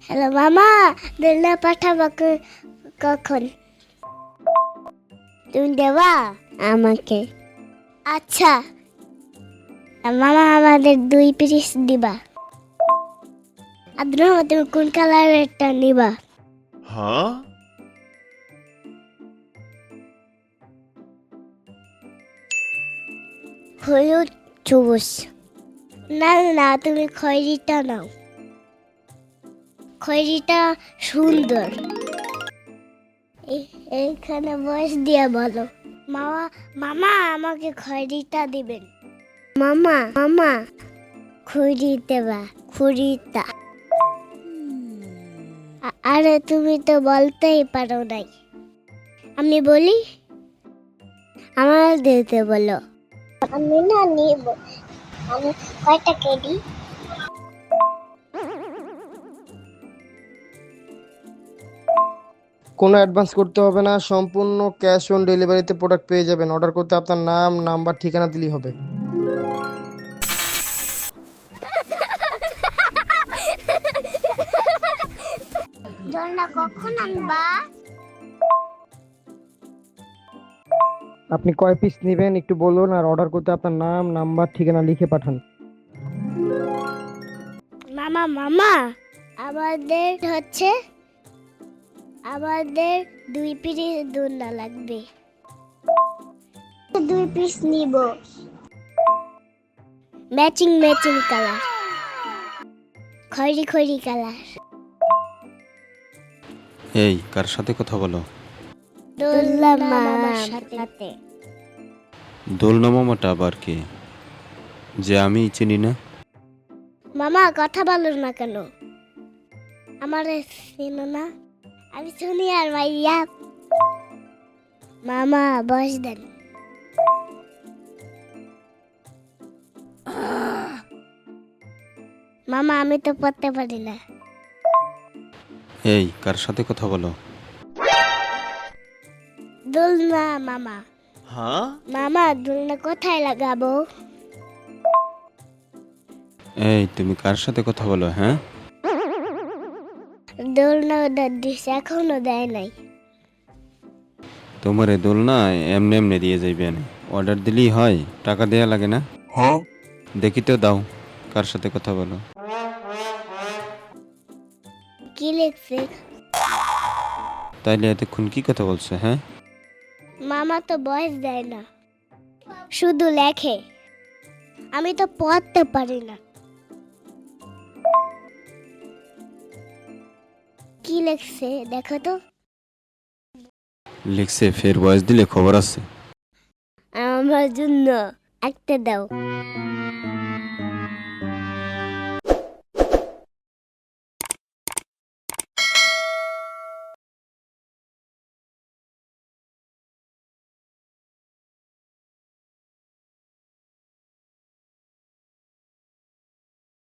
Hello মামা, দোলনা পাঠাবো কখন? তুমি দেবা আমাকে? আচ্ছা মামা, আমাদের 2 পিস দিবা। আব্দুল রহমান, তুমি কোন কালারেরটা নিবা? হ্যাঁ, হলুদ, সবুজ। না না, তুমি খয়েরিটা নাও, খয়েরিটা সুন্দর। এইখানে বয়স দিয়ে বলো। মামা মামা, আমাকে খয়েরিটা দিবেন। মামা মামা, খুঁড়ি দেবা, খুঁড়িটা। আরে তুমি তো বলতেই পারো নাই। আমি বলি, আমার দিতে বলো। আমি না নিব। আমি কয়টা কেডি? কোনো অ্যাডভান্স করতে হবে না, সম্পূর্ণ ক্যাশ অন ডেলিভারিতে প্রোডাক্ট পেয়ে যাবেন। অর্ডার করতে আপনার নাম, নাম্বার, ঠিকানা দিলেই হবে। দোলনা কখন আনবা? আপনি কয় পিস নেবেন একটু বলুন, আর অর্ডার করতে আপনার নাম, নাম্বার, ঠিকানা লিখে পাঠান। মামা মামা, আমাদের হচ্ছে আমাদের 2 পিস দোলনা লাগবে। 2 পিস নিব, ম্যাচিং ম্যাচিং কালার, খয়েরি খয়েরি কালার। এই কার সাথে কথা বলো? দোলনা মামার সাথে। দোলনা মামাটা আবার কে? যে আমি চিনি না। মামা কথা বলো না কেন? আমার চিনো না? আমি শুনি আর ভাইয়া। মামা বস দেন। মামা, আমি তো পড়তে পারি না। এই কার সাথে কথা বলো? দোলনা মামা। হ্যাঁ, মামা, দোলনা কোথায় লাগাবো? এই তুমি কার সাথে কথা বলো? হ্যাঁ, দোলনা দিছে, এখনো দেয় নাই। তোমার এই দোলনা এমনি এমনি দিয়ে যাইবে না, অর্ডার দিলেই হয়, টাকা দেয়া লাগে না। হ্যাঁ, দেখি তো দাও কার সাথে কথা বলো। কি লিখছে? তাইলে এতক্ষণ কি কথা বলছে? হ্যাঁ, মামা তো বয়স দেয় না, শুধু লেখে। আমি তো পড়তে পারি না। কি লিখছে দেখো তো। লিখছে ফের বয়স দিলে খবর আছে। আমার জন্য একটা দাও।